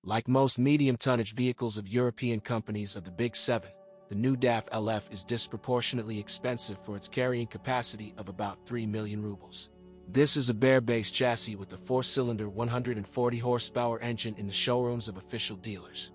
Like most medium-tonnage vehicles of European companies of the Big Seven, the new DAF LF is disproportionately expensive for its carrying capacity of about 3 million rubles. This is a bare-base chassis with a 4-cylinder 140 horsepower engine in the showrooms of official dealers.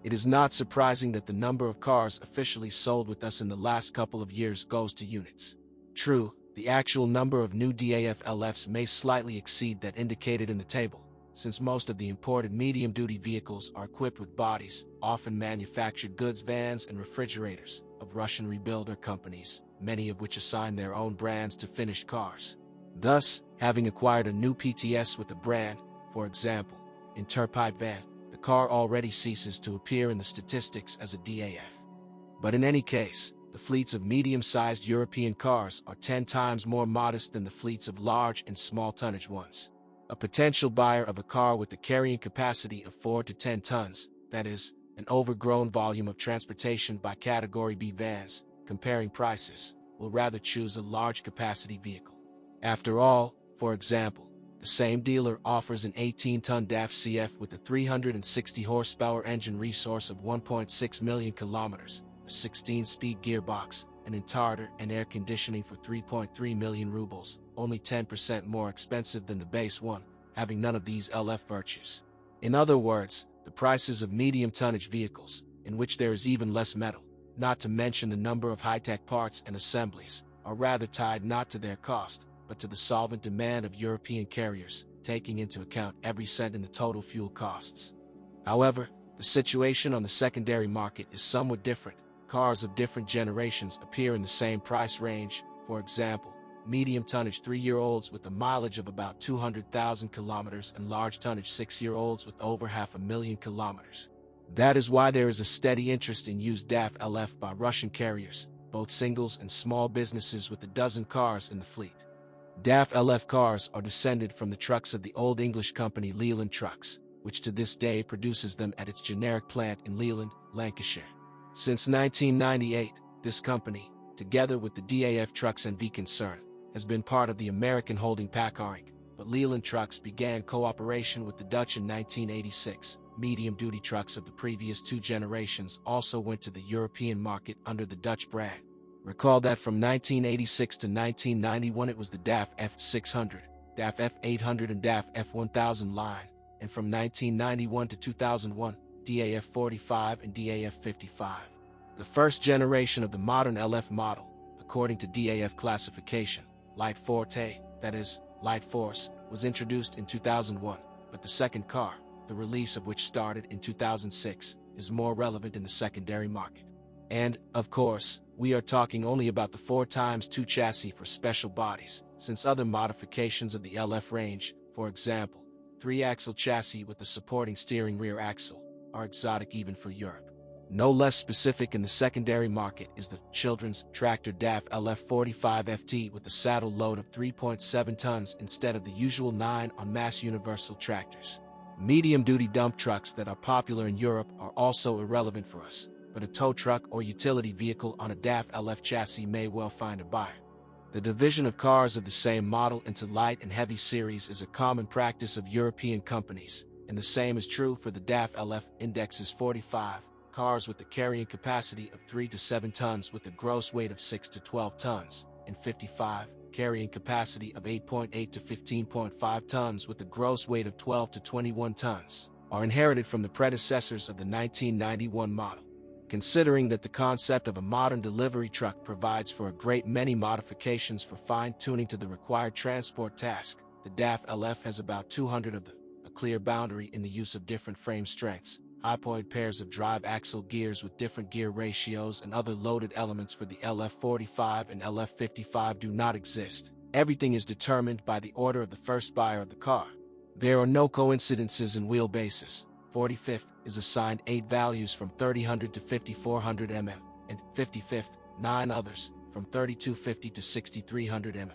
It is not surprising that the number of cars officially sold with us in the last couple of years goes to units. True, the actual number of new DAF LFs may slightly exceed that indicated in the table, since most of the imported medium-duty vehicles are equipped with bodies, often manufactured goods vans and refrigerators, of Russian rebuilder companies, many of which assign their own brands to finished cars. Thus, having acquired a new PTS with a brand, for example, in Turpipe van, the car already ceases to appear in the statistics as a DAF. But in any case, the fleets of medium-sized European cars are 10 times more modest than the fleets of large and small tonnage ones. A potential buyer of a car with a carrying capacity of 4 to 10 tons, that is, an overgrown volume of transportation by Category B vans, comparing prices, will rather choose a large capacity vehicle. After all, for example, the same dealer offers an 18-ton DAF CF with a 360 horsepower engine resource of 1.6 million kilometers, a 16-speed gearbox, an inverter and air conditioning for 3.3 million rubles, only 10% more expensive than the base one, having none of these LF virtues. In other words, the prices of medium tonnage vehicles, in which there is even less metal, not to mention the number of high-tech parts and assemblies, are rather tied not to their cost, but to the solvent demand of European carriers, taking into account every cent in the total fuel costs. However, the situation on the secondary market is somewhat different. Cars of different generations appear in the same price range. For example, medium tonnage 3-year-olds with a mileage of about 200,000 kilometers and large tonnage 6-year-olds with over 500,000 kilometers. That is why there is a steady interest in used DAF LF by Russian carriers, both singles and small businesses with a dozen cars in the fleet. DAF LF cars are descended from the trucks of the old English company Leland Trucks, which to this day produces them at its generic plant in Leland, Lancashire. Since 1998, this company, together with the DAF Trucks NV concern, has been part of the American holding PACCAR Inc., but Leland Trucks began cooperation with the Dutch in 1986. Medium-duty trucks of the previous 2 generations also went to the European market under the Dutch brand. Recall that from 1986 to 1991 it was the DAF F600, DAF F800 and DAF F1000 line, and from 1991 to 2001, DAF 45 and DAF 55. The first generation of the modern LF model, according to DAF classification, Light Forte, that is, Light Force, was introduced in 2001, but the second car, the release of which started in 2006, is more relevant in the secondary market. And, of course, we are talking only about the 4x2 chassis for special bodies, since other modifications of the LF range, for example, 3-axle chassis with the supporting steering rear axle, are exotic even for Europe. No less specific in the secondary market is the children's tractor DAF LF 45 FT with a saddle load of 3.7 tons instead of the usual 9 on mass universal tractors. Medium-duty dump trucks that are popular in Europe are also irrelevant for us, but a tow truck or utility vehicle on a DAF LF chassis may well find a buyer. The division of cars of the same model into light and heavy series is a common practice of European companies, and the same is true for the DAF LF indexes 45, cars with a carrying capacity of 3 to 7 tons with a gross weight of 6 to 12 tons, and 55, carrying capacity of 8.8 to 15.5 tons with a gross weight of 12 to 21 tons, are inherited from the predecessors of the 1991 model. Considering that the concept of a modern delivery truck provides for a great many modifications for fine-tuning to the required transport task, the DAF LF has about 200 of them, a clear boundary in the use of different frame strengths, high-powered pairs of drive axle gears with different gear ratios and other loaded elements for the LF45 and LF55 do not exist. Everything is determined by the order of the first buyer of the car. There are no coincidences in wheelbases. 45th is assigned 8 values from 3000 to 5400 mm, and 55th, 9 others, from 3250 to 6300 mm.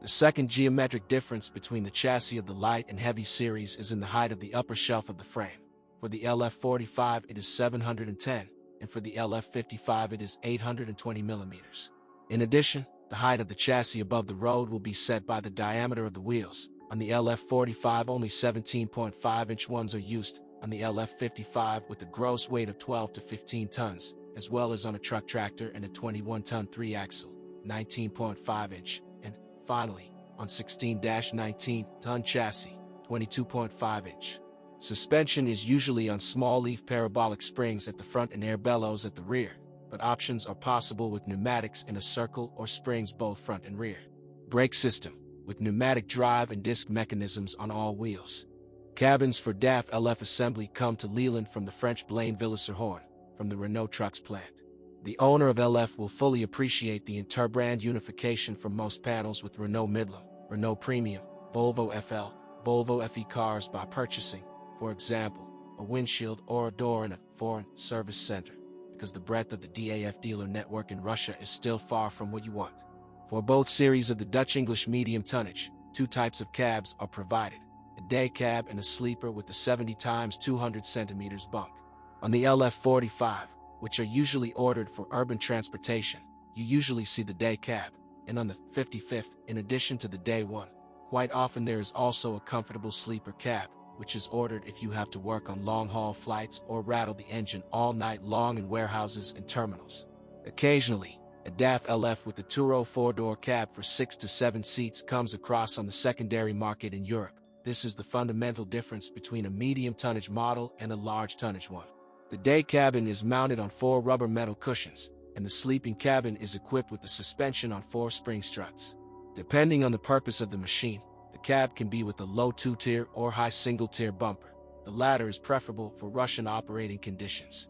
The second geometric difference between the chassis of the light and heavy series is in the height of the upper shelf of the frame. For the LF45 it is 710, and for the LF55 it is 820 mm. In addition, the height of the chassis above the road will be set by the diameter of the wheels. On the LF45 only 17.5-inch ones are used, on the LF55 with a gross weight of 12 to 15 tons, as well as on a truck tractor and a 21-ton 3-axle, 19.5-inch, and, finally, on 16-19-ton chassis, 22.5-inch. Suspension is usually on small-leaf parabolic springs at the front and air bellows at the rear, but options are possible with pneumatics in a circle or springs both front and rear. Brake system, with pneumatic drive and disc mechanisms on all wheels. Cabins for DAF LF assembly come to Leland from the French Blaine-Villiers-sur-Horn, from the Renault Trucks plant. The owner of LF will fully appreciate the interbrand unification from most panels with Renault Midland, Renault Premium, Volvo FL, Volvo FE cars by purchasing, for example, a windshield or a door in a foreign service center, because the breadth of the DAF dealer network in Russia is still far from what you want. For both series of the Dutch English medium tonnage, two types of cabs are provided, a day cab and a sleeper with a 70 x 200 cm bunk. On the LF45, which are usually ordered for urban transportation, you usually see the day cab, and on the 55th, in addition to the day one, quite often there is also a comfortable sleeper cab, which is ordered if you have to work on long-haul flights or rattle the engine all night long in warehouses and terminals. Occasionally, a DAF LF with a Turo 4-door cab for 6 to 7 seats comes across on the secondary market in Europe. This is the fundamental difference between a medium tonnage model and a large tonnage one. The day cabin is mounted on 4 rubber metal cushions, and the sleeping cabin is equipped with a suspension on 4 spring struts. Depending on the purpose of the machine, the cab can be with a low 2-tier or high single-tier bumper. The latter is preferable for Russian operating conditions.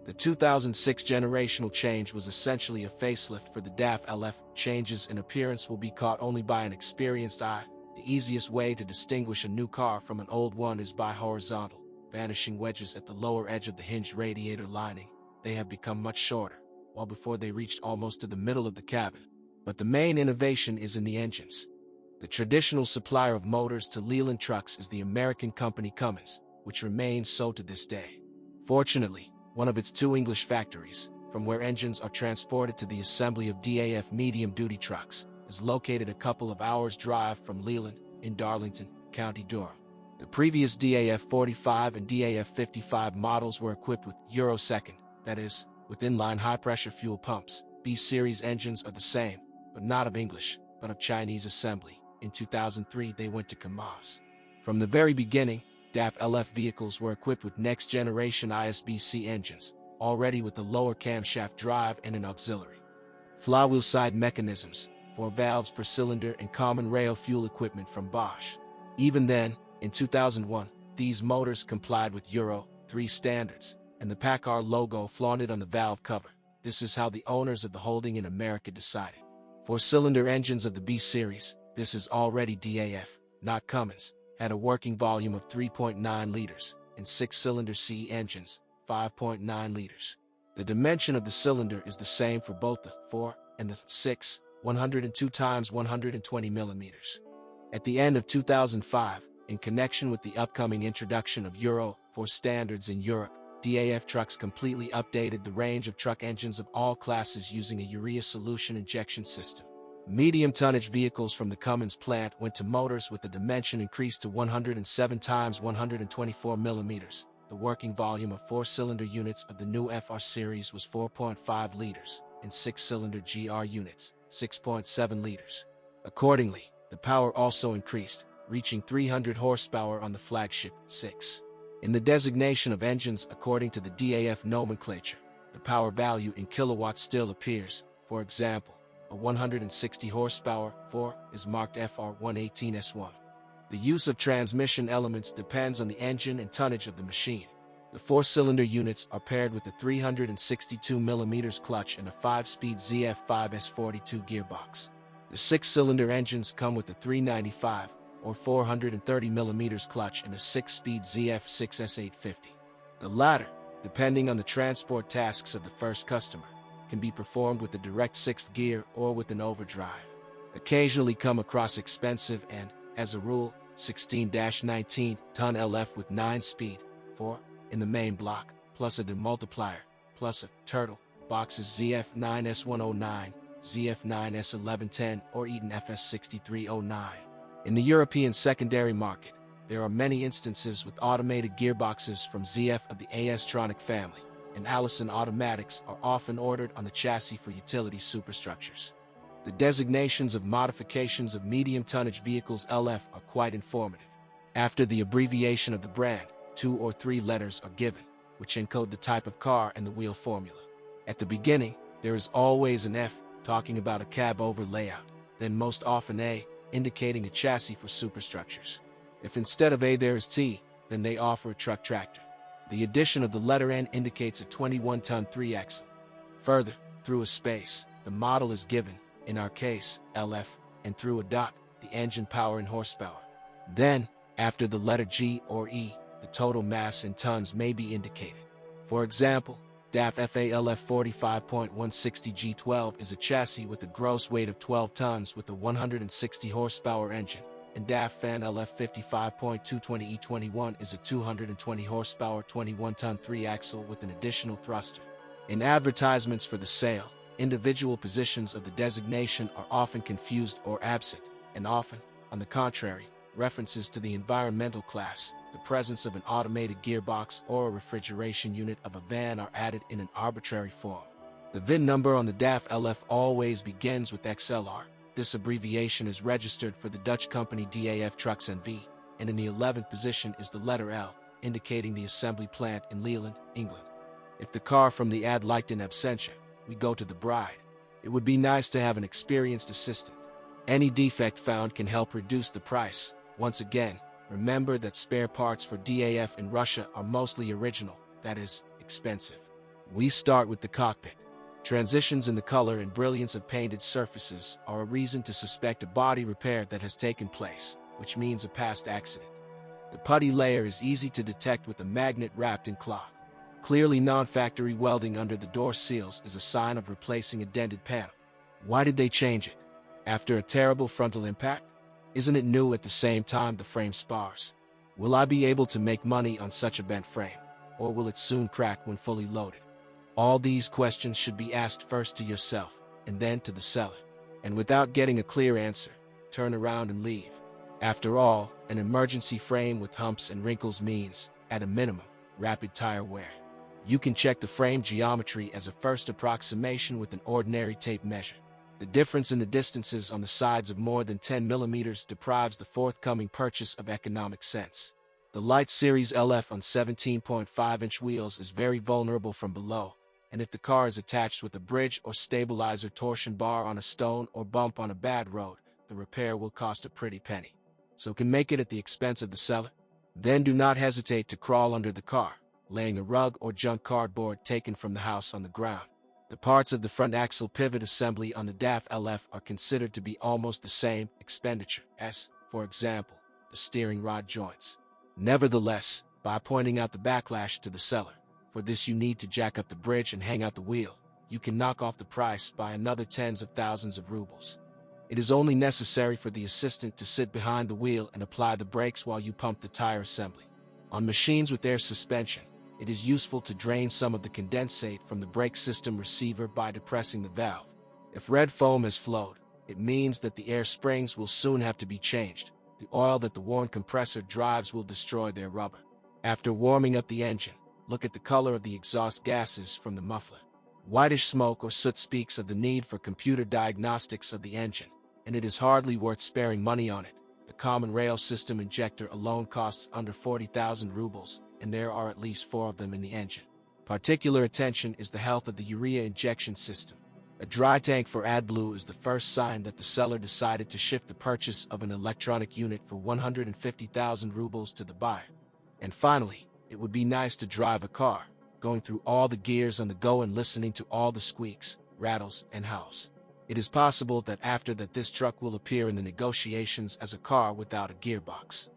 The 2006 generational change was essentially a facelift for the DAF LF. Changes in appearance will be caught only by an experienced eye. The easiest way to distinguish a new car from an old one is by horizontal, vanishing wedges at the lower edge of the hinged radiator lining. They have become much shorter, while before they reached almost to the middle of the cabin. But the main innovation is in the engines. The traditional supplier of motors to Leland trucks is the American company Cummins, which remains so to this day. Fortunately, one of its 2 English factories, from where engines are transported to the assembly of DAF medium-duty trucks, is located a couple of hours' drive from Leland, in Darlington, County Durham. The previous DAF 45 and DAF 55 models were equipped with Euro 2nd, that is, with inline high-pressure fuel pumps. B-series engines are the same, but not of English, but of Chinese assembly. In 2003 they went to Kamaz. From the very beginning, DAF LF vehicles were equipped with next-generation ISBC engines, already with a lower camshaft drive and an auxiliary. Flywheel side mechanisms, 4 valves per cylinder and common rail fuel equipment from Bosch. Even then, in 2001, these motors complied with Euro 3 standards, and the PACCAR logo flaunted on the valve cover. This is how the owners of the holding in America decided. 4-cylinder engines of the B-series, this is already DAF, not Cummins, had a working volume of 3.9 liters, and 6-cylinder CE engines, 5.9 liters. The dimension of the cylinder is the same for both the 4 and the 6, 102 x 120 millimeters. At the end of 2005, in connection with the upcoming introduction of Euro 4 standards in Europe, DAF trucks completely updated the range of truck engines of all classes using a urea solution injection system. Medium tonnage vehicles from the Cummins plant went to motors with the dimension increased to 107 x 124 millimeters. The working volume of 4-cylinder units of the new FR series was 4.5 liters, and 6-cylinder GR units, 6.7 liters. Accordingly, the power also increased, reaching 300 horsepower on the flagship 6. In the designation of engines according to the DAF nomenclature, the power value in kilowatts still appears. For example, a 160 horsepower 4 is marked FR118S1. The use of transmission elements depends on the engine and tonnage of the machine. The 4-cylinder units are paired with a 362 mm clutch and a 5-speed ZF5S42 gearbox. The 6-cylinder engines come with a 395 or 430 mm clutch and a 6-speed ZF6S850. The latter, depending on the transport tasks of the first customer, can be performed with a direct 6th gear or with an overdrive. Occasionally come across expensive and, as a rule, 16-19-ton LF with 9-speed, 4, in the main block, plus a demultiplier, plus a turtle, boxes ZF9S109, ZF9S1110 or Eaton FS6309. In the European secondary market, there are many instances with automated gearboxes from ZF of the AS-tronic family, and Allison automatics are often ordered on the chassis for utility superstructures. The designations of modifications of medium-tonnage vehicles LF are quite informative. After the abbreviation of the brand, 2 or 3 letters are given, which encode the type of car and the wheel formula. At the beginning, there is always an F, talking about a cab-over layout, then most often A, indicating a chassis for superstructures. If instead of A there is T, then they offer a truck tractor. The addition of the letter N indicates a 21-ton 3-axle. Further, through a space, the model is given, in our case, LF, and through a dot, the engine power and horsepower. Then, after the letter G or E, the total mass in tons may be indicated. For example, DAF FALF 45.160 G12 is a chassis with a gross weight of 12 tons with a 160 horsepower engine, and DAF FAN LF 55.220 E21 is a 220 horsepower 21-ton 3-axle with an additional thruster. In advertisements for the sale, individual positions of the designation are often confused or absent, and often, on the contrary, references to the environmental class, the presence of an automated gearbox or a refrigeration unit of a van are added in an arbitrary form. The VIN number on the DAF LF always begins with XLR. This abbreviation is registered for the Dutch company DAF Trucks NV, and in the 11th position is the letter L, indicating the assembly plant in Leland, England. If the car from the ad liked in absentia, we go to the bride. It would be nice to have an experienced assistant. Any defect found can help reduce the price. Once again, remember that spare parts for DAF in Russia are mostly original, that is, expensive. We start with the cockpit. Transitions in the color and brilliance of painted surfaces are a reason to suspect a body repair that has taken place, which means a past accident. The putty layer is easy to detect with a magnet wrapped in cloth. Clearly non-factory welding under the door seals is a sign of replacing a dented panel. Why did they change it? After a terrible frontal impact? Isn't it new at the same time the frame spars? Will I be able to make money on such a bent frame, or will it soon crack when fully loaded? All these questions should be asked first to yourself, and then to the seller. And without getting a clear answer, turn around and leave. After all, an emergency frame with humps and wrinkles means, at a minimum, rapid tire wear. You can check the frame geometry as a first approximation with an ordinary tape measure. The difference in the distances on the sides of more than 10 millimeters deprives the forthcoming purchase of economic sense. The Light Series LF on 17.5-inch wheels is very vulnerable from below, and if the car is attached with a bridge or stabilizer torsion bar on a stone or bump on a bad road, the repair will cost a pretty penny. So can make it at the expense of the seller? Then do not hesitate to crawl under the car, laying a rug or junk cardboard taken from the house on the ground. The parts of the front axle pivot assembly on the DAF LF are considered to be almost the same expenditure as, for example, the steering rod joints. Nevertheless, by pointing out the backlash to the seller, for this you need to jack up the bridge and hang out the wheel, you can knock off the price by another tens of thousands of rubles. It is only necessary for the assistant to sit behind the wheel and apply the brakes while you pump the tire assembly. On machines with air suspension, it is useful to drain some of the condensate from the brake system receiver by depressing the valve. If red foam has flowed, it means that the air springs will soon have to be changed. The oil that the worn compressor drives will destroy their rubber. After warming up the engine, look at the color of the exhaust gases from the muffler. Whitish smoke or soot speaks of the need for computer diagnostics of the engine, and it is hardly worth sparing money on it. The common rail system injector alone costs under 40,000 rubles, and there are at least 4 of them in the engine. Particular attention is the health of the urea injection system. A dry tank for AdBlue is the first sign that the seller decided to shift the purchase of an electronic unit for 150,000 rubles to the buyer. And finally, it would be nice to drive a car, going through all the gears on the go and listening to all the squeaks, rattles, and howls. It is possible that after that this truck will appear in the negotiations as a car without a gearbox.